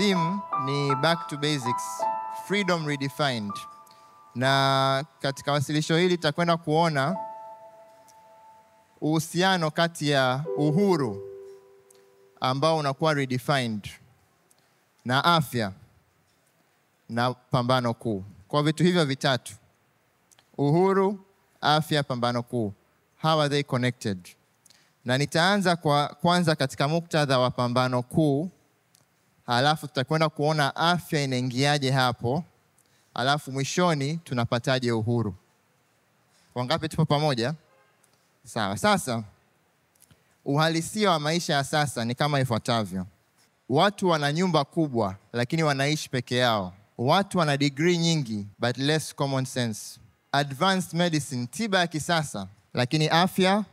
Theme ni Back to Basics, Freedom Redefined. Na katika wasilisho hili tutakwenda kuona uhusiano kati ya uhuru ambao unakuwa redefined na afya na pambano kuu. Kwa vitu hivyo vitatu, uhuru, afya, pambano kuu, how are they connected? Na nitaanza kwanza katika muktadha wa pambano kuu, halafu tutakwenda kuona afya inaingiaje hapo, halafu mwishoni tunapataje uhuru. Wangapi tupo pamoja? Sawa. Sasa uhalisia wa maisha ya sasa ni kama ifuatavyo. Watu wana nyumba kubwa lakini wanaishi peke yao. Watu wana degree nyingi but less common sense. Advanced medicine, tiba ya kisasa, lakini afya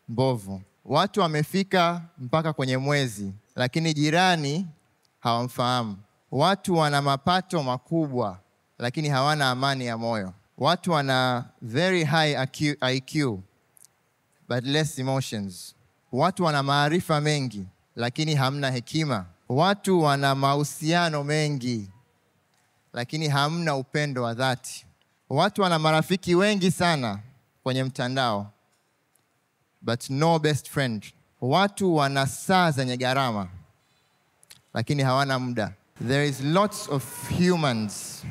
mbovu. Watu wamefika mpaka kwenye mwezi lakini jirani hawamfahamu. Watu wana mapato makubwa lakini hawana amani ya moyo. Watu wana very high IQ but less emotions. Watu wana maarifa mengi lakini hamna hekima. Watu wana mahusiano mengi lakini hamna upendo wa dhati. Watu wana marafiki wengi sana kwenye mtandao but no best friend. Watu wana saa zenye gharama lakini hawana muda. There is lots of humans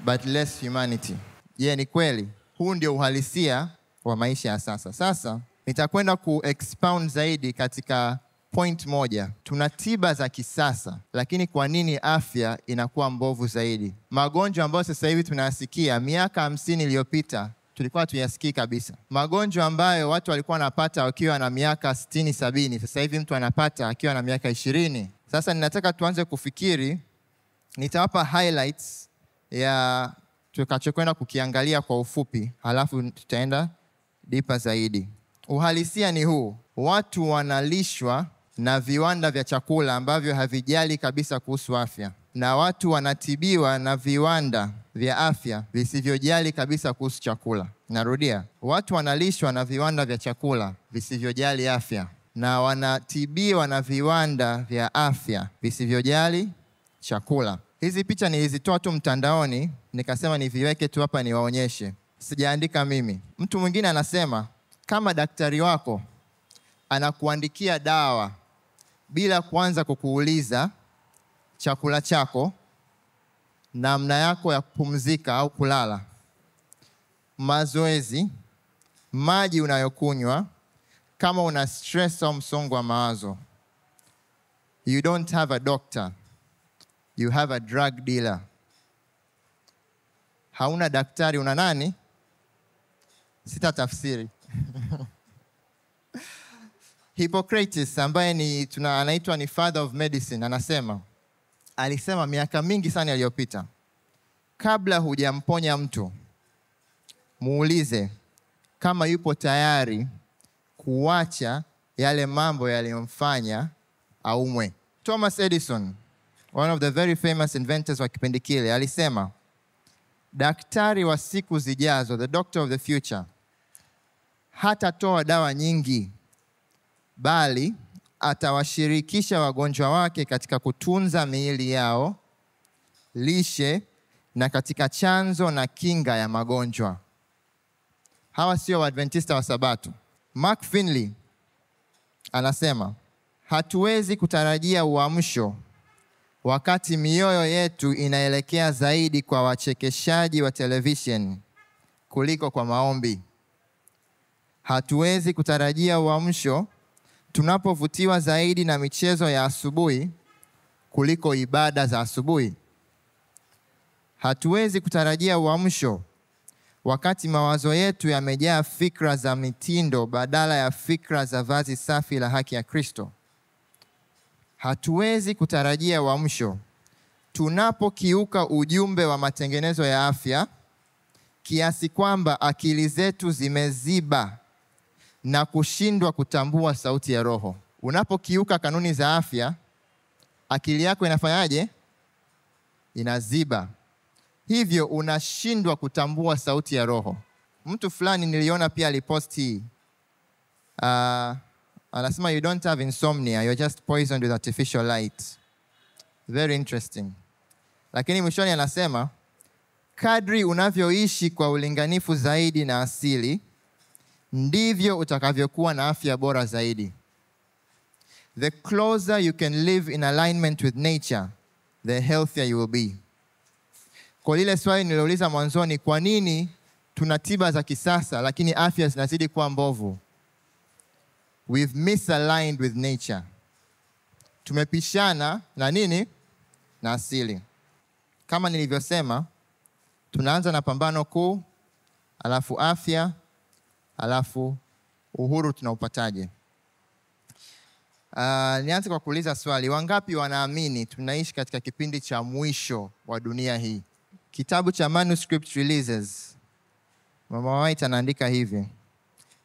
but less humanity. Ni kweli? Huu ndio uhalisia wa maisha ya sasa. Sasa nitakwenda ku-expound zaidi katika point moja. Tuna tiba za kisasa, lakini kwa nini afya inakuwa mbovu zaidi? Magonjwa ambayo sasa hivi tunayasikia, miaka 50 iliyopita tulikuwa tuyasikii kabisa. Magonjwa ambayo watu walikuwa wanapata wakiwa na miaka 60, 70, sasa hivi mtu anapata akiwa na miaka 20. Sasa ninataka tuanze kufikiri, nitawapa highlights ya tutakachokwenda kukiangalia kwa ufupi, halafu tutaenda deeper zaidi. Uhalisia ni huu: watu wanalishwa na viwanda vya chakula ambavyo havijali kabisa kuhusu afya, na watu wanatibiwa na viwanda vya afya visivyojali kabisa kuhusu chakula. Narudia, watu wanalishwa na viwanda vya chakula visivyojali afya, na wanatibiwa na viwanda vya afya visivyojali chakula. Hizi picha nilizitoa tu mtandaoni, nikasema niviweke tu hapa niwaonyeshe. Sijaandika mimi. Mtu mwingine anasema kama daktari wako anakuandikia dawa bila kuanza kukuuliza chakula chako, namna yako ya kupumzika au kulala, mazoezi, maji unayokunywa, kama una stress au msongo wa mawazo, you don't have a doctor, you have a drug dealer. Hauna daktari, una nani? Sitatafsiri. Hippocrates ambaye anaitwa ni father of medicine alisema miaka mingi sana iliyopita, kabla hujamponya mtu muulize kama yupo tayari kuacha yale mambo yaliyomfanya aumwe. Thomas Edison, one of the very famous inventors wa kipindi kile, alisema daktari wa siku zijazo, the doctor of the future, hatatoa dawa nyingi, bali atawashirikisha wagonjwa wake katika kutunza miili yao, lishe, na katika chanzo na kinga ya magonjwa. Hawa sio Waadventista wa Sabato. Mark Finley anasema hatuwezi kutarajia uamsho wakati mioyo yetu inaelekea zaidi kwa wachekeshaji wa television kuliko kwa maombi. Hatuwezi kutarajia uamsho tunapovutiwa zaidi na michezo ya asubuhi kuliko ibada za asubuhi. Hatuwezi kutarajia uamsho wakati mawazo yetu yamejaa fikra za mitindo badala ya fikra za vazi safi la haki ya Kristo. Hatuwezi kutarajia uamsho tunapokiuka ujumbe wa matengenezo ya afya kiasi kwamba akili zetu zimeziba na kushindwa kutambua sauti ya Roho. Unapokiuka kanuni za afya, akili yako inafanyaje? Inaziba. Hivyo unashindwa kutambua sauti ya Roho. Mtu fulani niliona pia aliposti anasema you don't have insomnia, you're just poisoned with artificial light. Very interesting. Lakini mwishoni anasema, kadri unavyoishi kwa ulinganifu zaidi na asili, ndivyo utakavyokuwa na afya bora zaidi. The closer you can live in alignment with nature, the healthier you will be. Kwa lile swali nilouliza mwanzoni, kwa nini tuna tiba za kisasa lakini afya zinazidi kuwa mbovu? We've misaligned with nature. Tumepishana na nini? Na asili. Kama nilivyosema, tunaanza na pambano kuu, alafu afya, alafu uhuru tunaupataje? Nianze kwa kuuliza swali, wangapi wanaamini tunaishi katika kipindi cha mwisho wa dunia hii? Kitabu cha Manuscript Releases, Mama White anaandika hivi: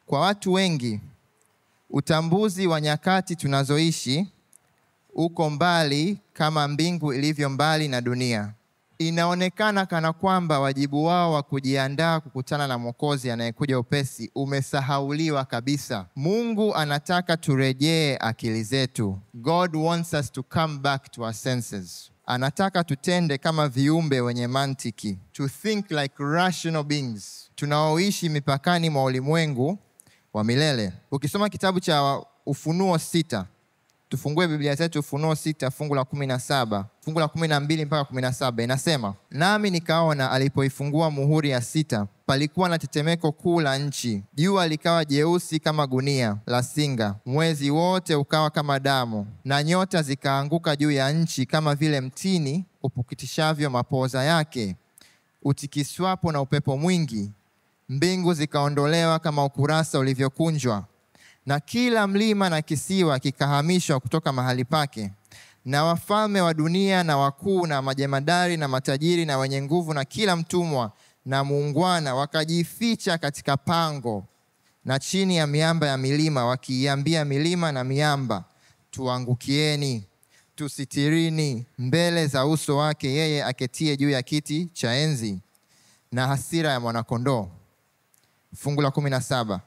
kwa watu wengi, utambuzi wa nyakati tunazoishi uko mbali kama mbingu ilivyo mbali na dunia. Inaonekana kana kwamba wajibu wao wa kujiandaa kukutana na Mwokozi anayekuja upesi umesahauliwa kabisa. Mungu anataka turejee akili zetu. God wants us to come back to our senses. Anataka tutende kama viumbe wenye mantiki. To think like rational beings. Tunaoishi mipakani mwa ulimwengu wa milele. Ukisoma kitabu cha Ufunuo 6, tufungue Biblia zetu Ufunuo 6 fungu la 17, fungu la 12 mpaka 17, inasema, nami nikaona alipoifungua muhuri ya 6, palikuwa na tetemeko kuu la nchi. Jua likawa jeusi kama gunia la singa, mwezi wote ukawa kama damu, na nyota zikaanguka juu ya nchi kama vile mtini upukitishavyo mapooza yake utikiswapo na upepo mwingi. Mbingu zikaondolewa kama ukurasa ulivyokunjwa, na kila mlima na kisiwa kikahamishwa kutoka mahali pake, na wafalme wa dunia na wakuu na majemadari na matajiri na wenye nguvu na kila mtumwa na muungwana wakajificha katika pango na chini ya miamba ya milima, wakiiambia milima na miamba, tuangukieni, tusitirini mbele za uso wake yeye aketie juu ya kiti cha enzi na hasira ya mwanakondoo. Fungu la 17,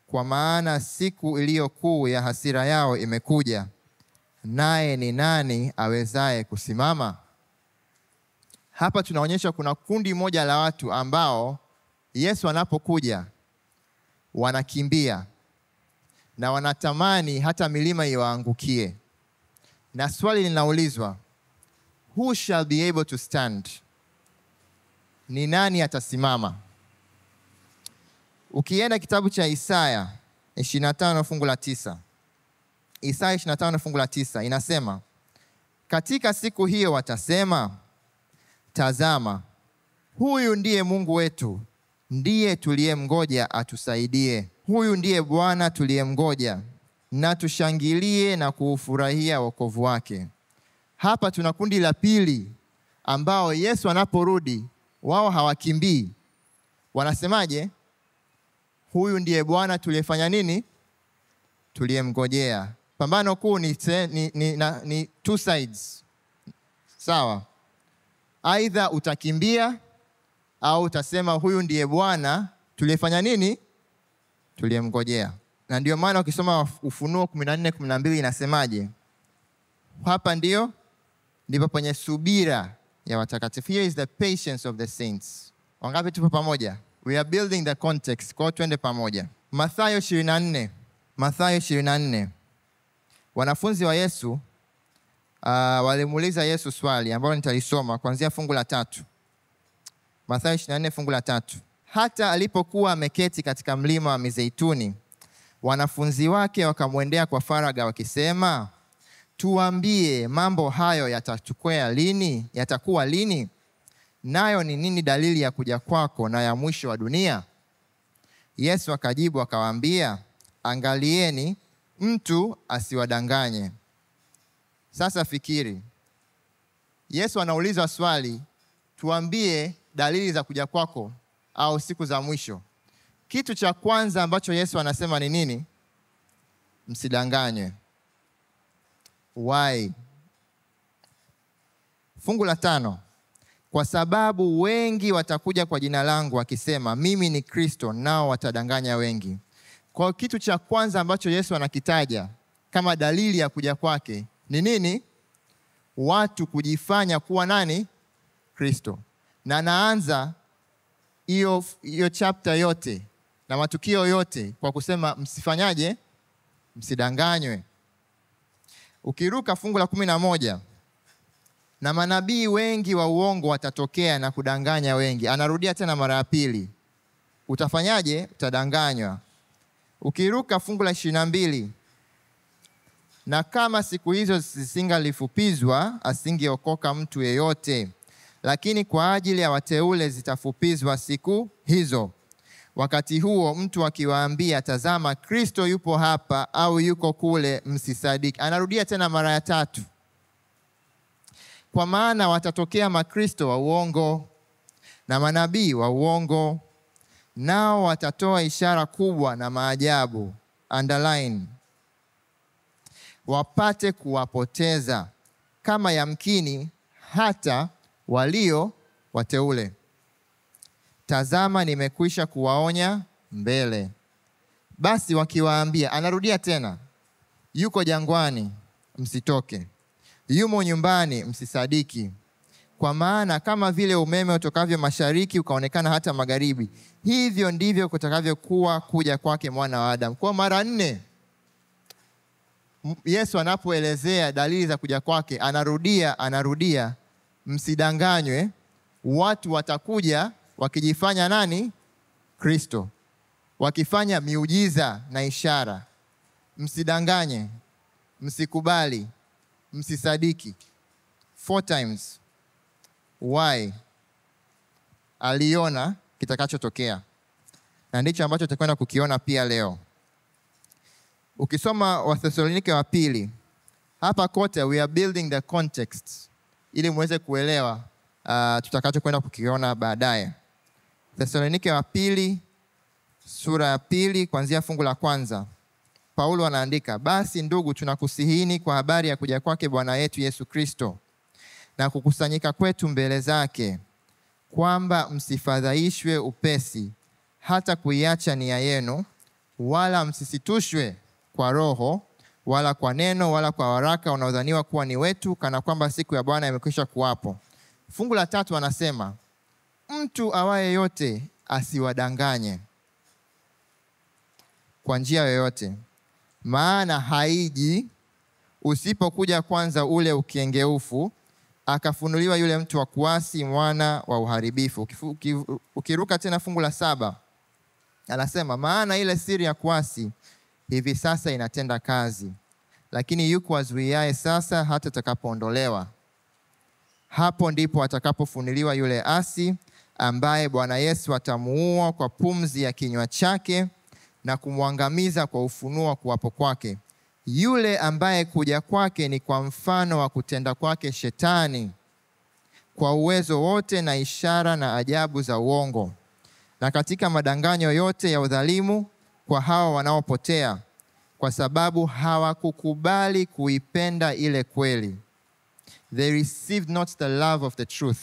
kwa maana siku iliyo kuu ya hasira yao imekuja, naye ni nani awezaye kusimama? Hapa tunaonyesha kuna kundi moja la watu ambao Yesu anapokuja wanakimbia na wanatamani hata milima iwaangukie. Na swali linaulizwa, who shall be able to stand? Ni nani atasimama? Ukienda kitabu cha Isaya 25 fungu la 9. Isaya 25 fungu la 9 inasema, katika siku hiyo watasema, tazama, huyu ndiye Mungu wetu, ndiye tuliyemngoja atusaidie. Huyu ndiye Bwana tuliyemngoja, na tushangilie na kuufurahia wokovu wake. Hapa tuna kundi la pili ambao Yesu anaporudi wao hawakimbii. Wanasemaje? Huyu ndiye Bwana tuliyefanya nini? Tuliyemngojea. Pambano kuu ni two sides. Sawa? Aidha utakimbia au utasema huyu ndiye Bwana tuliyefanya nini? Tuliyemngojea. Na ndio maana ukisoma Ufunuo 14:12 inasemaje? Hapa ndipo penye subira ya watakatifu. Here is the patience of the saints. Wangapi tupo pamoja? We are building the context. Kwa twende pamoja. Mathayo 24. Wanafunzi wa Yesu walimuuliza Yesu swali ambalo nitalisoma kuanzia fungu la 3. Mathayo 24 fungu la 3. Hata alipokuwa ameketi katika mlima wa Mizeituni, wanafunzi wake wakamwendea kwa faragha wakisema, tuambie, mambo hayo yatakuwa lini? Nayo ni nini dalili ya kuja kwako na ya mwisho wa dunia? Yesu akajibu akawaambia, angalieni mtu asiwadanganye. Sasa fikiri, Yesu anauliza swali, tuambie dalili za kuja kwako au siku za mwisho. Kitu cha kwanza ambacho Yesu anasema ni nini? Msidanganywe. Why? Fungu la 5. Kwa sababu wengi watakuja kwa jina langu wakisema, mimi ni Kristo, nao watadanganya wengi. Kwa kitu cha kwanza ambacho Yesu anakitaja kama dalili ya kuja kwake ni nini? watu kujifanya kuwa nani? Kristo. Na naanza hiyo chapter yote na matukio yote kwa kusema msifanyaje? Msidanganywe. Ukiruka fungu la 11, na manabii wengi wa uongo watatokea na kudanganya wengi. Anarudia tena mara ya pili. Utafanyaje? Utadanganywa. Ukiruka fungu la 22, na kama siku hizo zisingalifupizwa asingeokoka mtu yeyote, lakini kwa ajili ya wateule zitafupizwa siku hizo. Wakati huo mtu akiwaambia, tazama Kristo yupo hapa au yuko kule, msisadiki. Anarudia tena mara ya 3. Kwa maana watatokea makristo wa uongo na manabii wa uongo, nao watatoa ishara kubwa na maajabu, underline, wapate kuwapoteza kama yamkini hata walio wateule. Tazama nimekwisha kuwaonya mbele. Basi wakiwaambia, anarudia tena, yuko jangwani, msitoke. Yumo nyumbani, msisadiki. Kwa maana kama vile umeme utokavyo mashariki ukaonekana hata magharibi, hivyo ndivyo kutakavyokuwa kuja kwake Mwana wa Adamu. Kwa mara 4 Yesu anapoelezea dalili za kuja kwake, anarudia, msidanganywe, watu watakuja wakijifanya nani? Kristo. Wakifanya miujiza na ishara. Msidanganye, msikubali, msisadiki. 4 times. Why? Aliona kitakachotokea. Na ndicho ambacho tutakwenda kukiona pia leo. Ukisoma Wathesalonike wa pili, hapa kote we are building the context ili muweze kuelewa tutakachokwenda kukiona baadaye. Thesalonike wa pili, sura ya 2, kuanzia fungu la 1. Paulo anaandika, basi ndugu, tunakusihini kwa habari ya kuja kwake Bwana yetu Yesu Kristo na kukusanyika kwetu mbele zake, kwamba msifadhaishwe upesi hata kuiacha nia yenu, wala msisitushwe kwa roho, wala kwa neno, wala kwa waraka unaodhaniwa kuwa ni wetu, kana kwamba siku ya Bwana imekwisha kuwapo. Fungu la 3 anasema, mtu awaye yote asiwadanganye kwa njia yoyote, maana haiji usipokuja kwanza ule ukengeufu, akafunuliwa yule mtu wa kuasi, mwana wa uharibifu. Ukiruka tena fungu la 7 anasema, maana ile siri ya kuasi hivi sasa inatenda kazi, lakini yuko azuiaye sasa hata atakapoondolewa. Hapo ndipo atakapofunuliwa yule asi, ambaye Bwana Yesu atamuua kwa pumzi ya kinywa chake na kumwangamiza kwa ufunuo wa kuwapo kwake, yule ambaye kuja kwake ni kwa mfano wa kutenda kwake Shetani, kwa uwezo wote na ishara na ajabu za uongo, na katika madanganyo yote ya udhalimu kwa hawa wanaopotea, kwa sababu hawakukubali kuipenda ile kweli. They received not the love of the truth,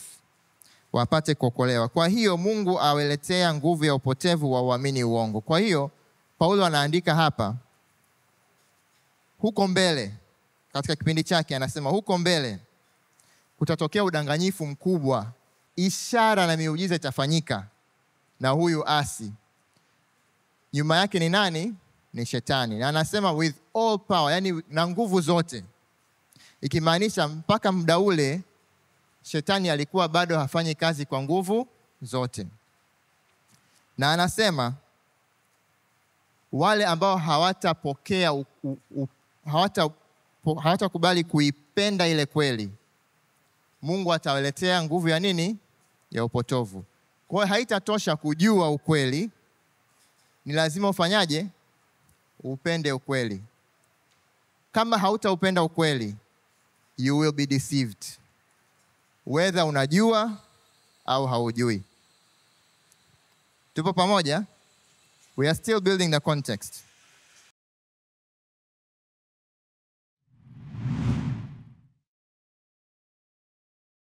wapate kuokolewa. Kwa hiyo Mungu aweletea nguvu ya upotevu wa uamini uongo. Kwa hiyo Paulo anaandika hapa, huko mbele, katika kipindi chake anasema, huko mbele kutatokea udanganyifu mkubwa, ishara na miujiza itafanyika na huyu asi. Nyuma yake ni nani? Ni Shetani. Na anasema with all power, yani na nguvu zote. Ikimaanisha mpaka muda ule Shetani alikuwa bado hafanyi kazi kwa nguvu zote. Na anasema wale ambao hawatapokea hawatakubali kuipenda ile kweli, Mungu atawaletea nguvu ya nini? Ya upotovu. Kwa hiyo haitatosha kujua ukweli, ni lazima ufanyaje? Upende ukweli. Kama hautaupenda ukweli, you will be deceived, whether unajua au haujui. Tupo pamoja? We are still building the context.